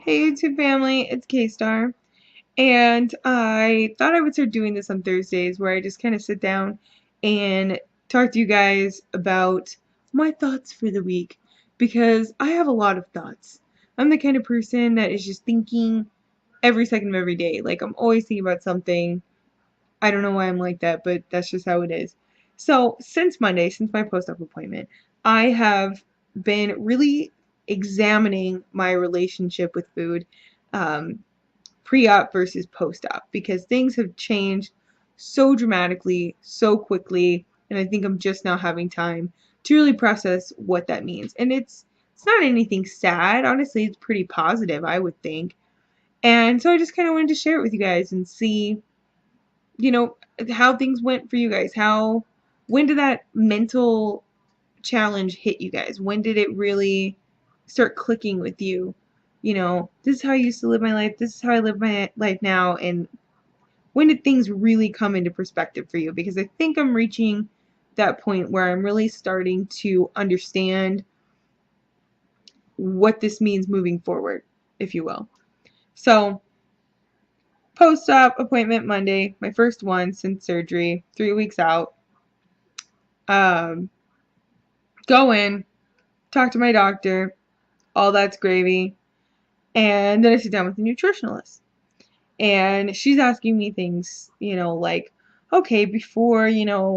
Hey YouTube family, it's K-Star, and I thought I would start doing this on Thursdays where I just kind of sit down and talk to you guys about my thoughts for the week because I have a lot of thoughts. I'm the kind of person that is just thinking every second of every day. Like, I'm always thinking about something. I don't know why I'm like that, but that's just how it is. So, since Monday, since my post-op appointment, I have been really examining my relationship with food. Um, Pre-op versus post-op because things have changed so dramatically, so quickly, and I think I'm just now having time to really process what that means. And it's not anything sad. Honestly, it's pretty positive, I would think. And so I just kind of wanted to share it with you guys and see, you know, how things went for you guys. When did that mental challenge hit you guys? When did it really start clicking with you? This is how I used to live my life. This is how I live my life now. And when did things really come into perspective for you? Because I think I'm reaching that point where I'm really starting to understand what this means moving forward, if you will. So, post-op appointment Monday, my first one since surgery, 3 weeks out. Um, Go in, talk to my doctor, all that's gravy. And then I sit down with a nutritionalist. And she's asking me things, like, okay, before,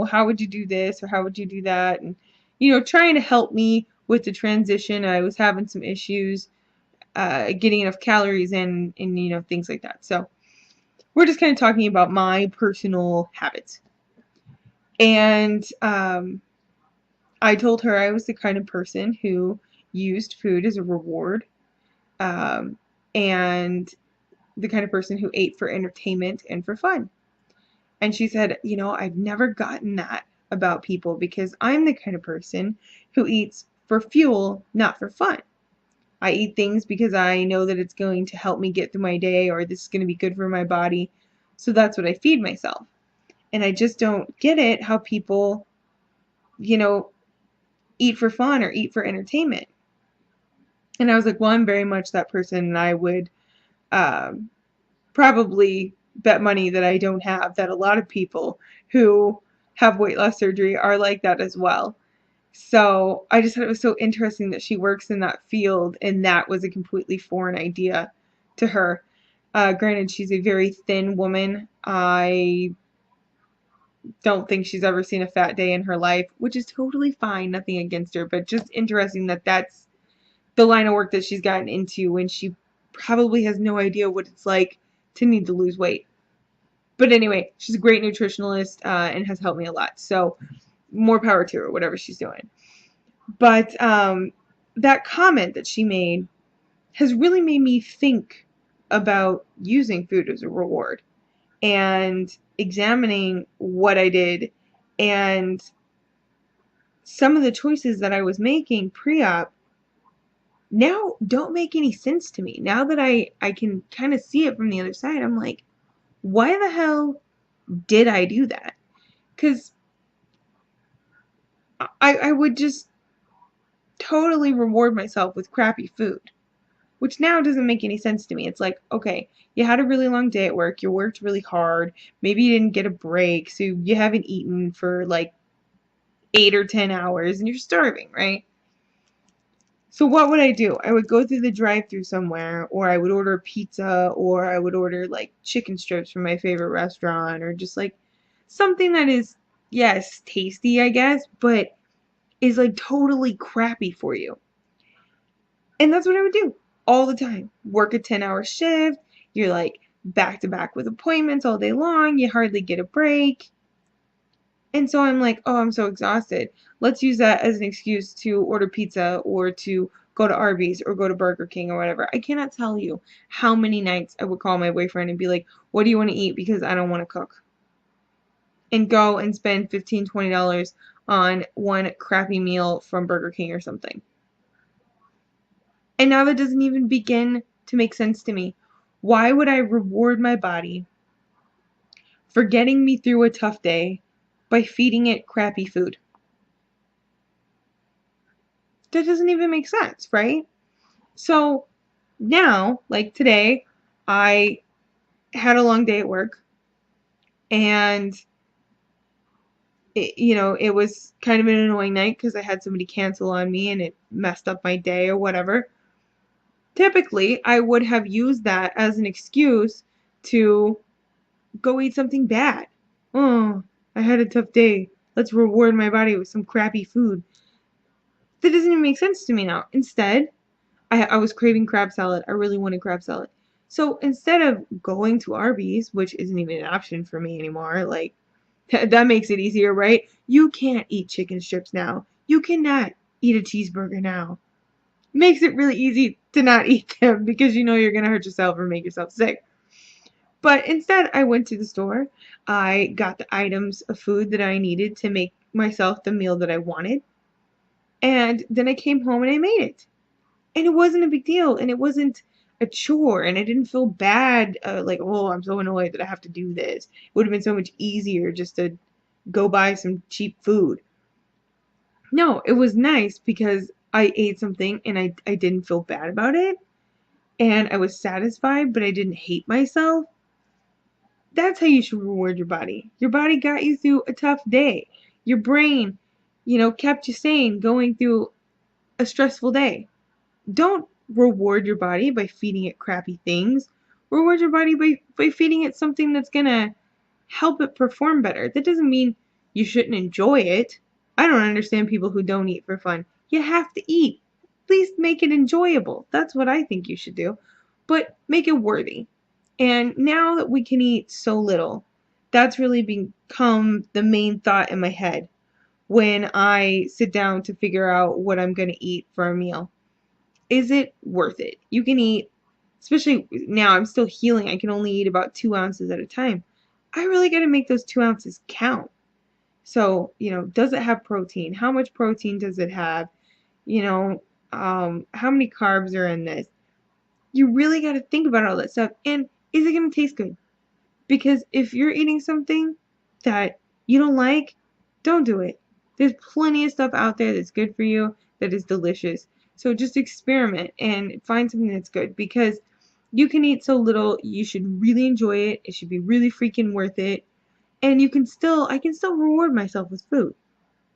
how would you do this or how would you do that? And, trying to help me with the transition. I was having some issues getting enough calories in and, things like that. So we're just kind of talking about my personal habits. And I told her I was the kind of person who used food as a reward. Um, and the kind of person who ate for entertainment and for fun. And she said, I've never gotten that about people because I'm the kind of person who eats for fuel, not for fun. I eat things because I know that it's going to help me get through my day or this is going to be good for my body. So that's what I feed myself. And I just don't get it how people, you know, eat for fun or eat for entertainment. And I was like, well, I'm very much that person, and I would um, probably bet money that I don't have that a lot of people who have weight loss surgery are like that as well. So I just thought it was so interesting that she works in that field and that was a completely foreign idea to her. Granted, she's a very thin woman. I don't think she's ever seen a fat day in her life, which is totally fine, nothing against her, but just interesting that that's the line of work that she's gotten into when she probably has no idea what it's like to need to lose weight. But anyway, she's a great nutritionalist and has helped me a lot. So more power to her, whatever she's doing. But that comment that she made has really made me think about using food as a reward and examining what I did and some of the choices that I was making pre-op now don't make any sense to me. Now that I can kind of see it from the other side, I'm like, why the hell did I do that? Because I would just totally reward myself with crappy food, which now doesn't make any sense to me. It's like, okay, you had a really long day at work, you worked really hard, maybe you didn't get a break, so you haven't eaten for like 8 or 10 hours and you're starving, right? So what would I do? I would go through the drive-through somewhere, or I would order a pizza, or I would order like chicken strips from my favorite restaurant, or just like something that is, yes, tasty, I guess, but is like totally crappy for you. And that's what I would do all the time. Work a 10-hour shift, you're like back to back with appointments all day long, you hardly get a break. And so I'm like, oh, I'm so exhausted. Let's use that as an excuse to order pizza or to go to Arby's or go to Burger King or whatever. I cannot tell you how many nights I would call my boyfriend and be like, what do you want to eat? Because I don't want to cook. And go and spend $15, $20 on one crappy meal from Burger King or something. And now that doesn't even begin to make sense to me. Why would I reward my body for getting me through a tough day by feeding it crappy food? That doesn't even make sense, right? So Now, like today, I had a long day at work, and it was kind of an annoying night because I had somebody cancel on me and it messed up my day or whatever. Typically, I would have used that as an excuse to go eat something bad. Oh, I had a tough day. Let's reward my body with some crappy food. That doesn't even make sense to me now. Instead, I was craving crab salad. I really wanted crab salad. So instead of going to Arby's, which isn't even an option for me anymore, like, that makes it easier, right? You can't eat chicken strips now. You cannot eat a cheeseburger now. Makes it really easy to not eat them because you know you're going to hurt yourself or make yourself sick. But instead, I went to the store. I got the items of food that I needed to make myself the meal that I wanted. And then I came home and I made it. And it wasn't a big deal. And it wasn't a chore. And I didn't feel bad, like, oh, I'm so annoyed that I have to do this. It would have been so much easier just to go buy some cheap food. No, it was nice because I ate something and I didn't feel bad about it. And I was satisfied, but I didn't hate myself. That's how you should reward your body. Your body got you through a tough day. Your brain, kept you sane going through a stressful day. Don't reward your body by feeding it crappy things. Reward your body by feeding it something that's going to help it perform better. That doesn't mean you shouldn't enjoy it. I don't understand people who don't eat for fun. You have to eat. At least make it enjoyable. That's what I think you should do. But make it worthy. And now that we can eat so little, that's really become the main thought in my head when I sit down to figure out what I'm going to eat for a meal. Is it worth it? You can eat, especially now I'm still healing, I can only eat about 2 ounces at a time. I really got to make those 2 ounces count. So, does it have protein? How much protein does it have? How many carbs are in this? You really got to think about all that stuff. And is it going to taste good? Because if you're eating something that you don't like, don't do it. There's plenty of stuff out there that's good for you, that is delicious. So just experiment and find something that's good because you can eat so little, you should really enjoy it. It should be really freaking worth it. And I can still reward myself with food.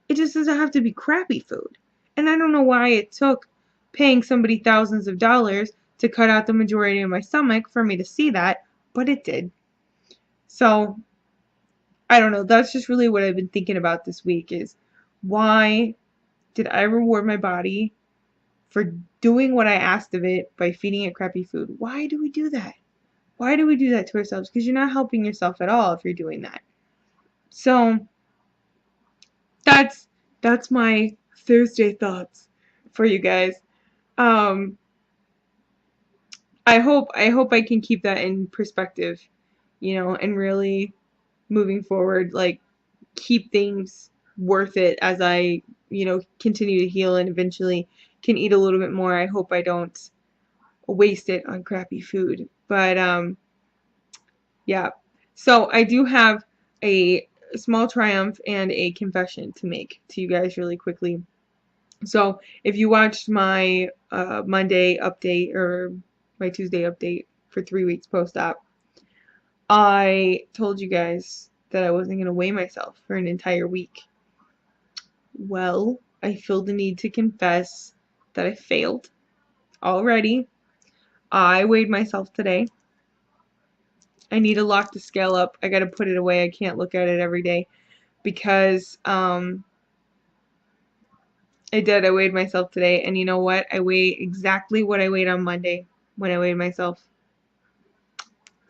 It just doesn't have to be crappy food. And I don't know why it took paying somebody thousands of dollars to cut out the majority of my stomach for me to see that, but it did. So, I don't know. That's just really what I've been thinking about this week is why did I reward my body for doing what I asked of it by feeding it crappy food? Why do we do that? Why do we do that to ourselves? Because you're not helping yourself at all if you're doing that. So, that's my Thursday thoughts for you guys. Um, I hope I can keep that in perspective, and really moving forward, like keep things worth it as I, continue to heal and eventually can eat a little bit more. I hope I don't waste it on crappy food. But yeah. So I do have a small triumph and a confession to make to you guys really quickly. So if you watched my Monday update or my Tuesday update for 3 weeks post-op, I told you guys that I wasn't going to weigh myself for an entire week. Well, I feel the need to confess that I failed already. I weighed myself today. I need to lock the scale up. I got to put it away. I can't look at it every day because I did. I weighed myself today, and you know what? I weigh exactly what I weighed on Monday when I weighed myself.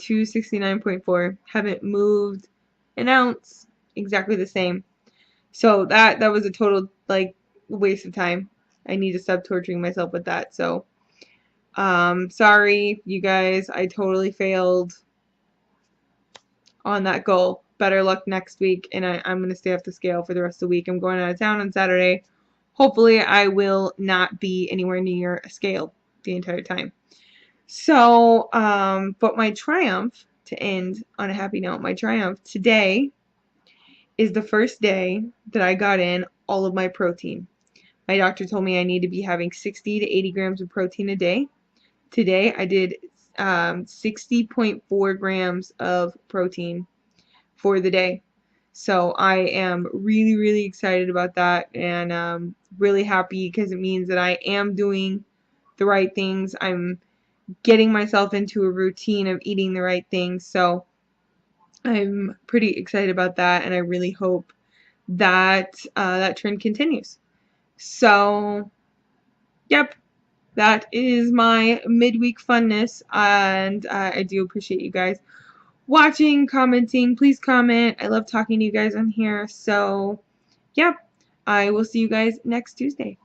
269.4. Haven't moved an ounce. Exactly the same. So that was a total waste of time. I need to stop torturing myself with that. So sorry you guys. I totally failed on that goal. Better luck next week, and I'm going to stay off the scale for the rest of the week. I'm going out of town on Saturday. Hopefully I will not be anywhere near a scale the entire time. So, but my triumph, to end on a happy note, my triumph today is the first day that I got in all of my protein. My doctor told me I need to be having 60 to 80 grams of protein a day. Today I did 60.4 grams of protein for the day. So I am really, really excited about that, and really happy because it means that I am doing the right things. I'm getting myself into a routine of eating the right things. So I'm pretty excited about that, and I really hope that that trend continues. So, yep, that is my midweek funness, and I do appreciate you guys watching, commenting. Please comment. I love talking to you guys on here. So, yep, I will see you guys next Tuesday.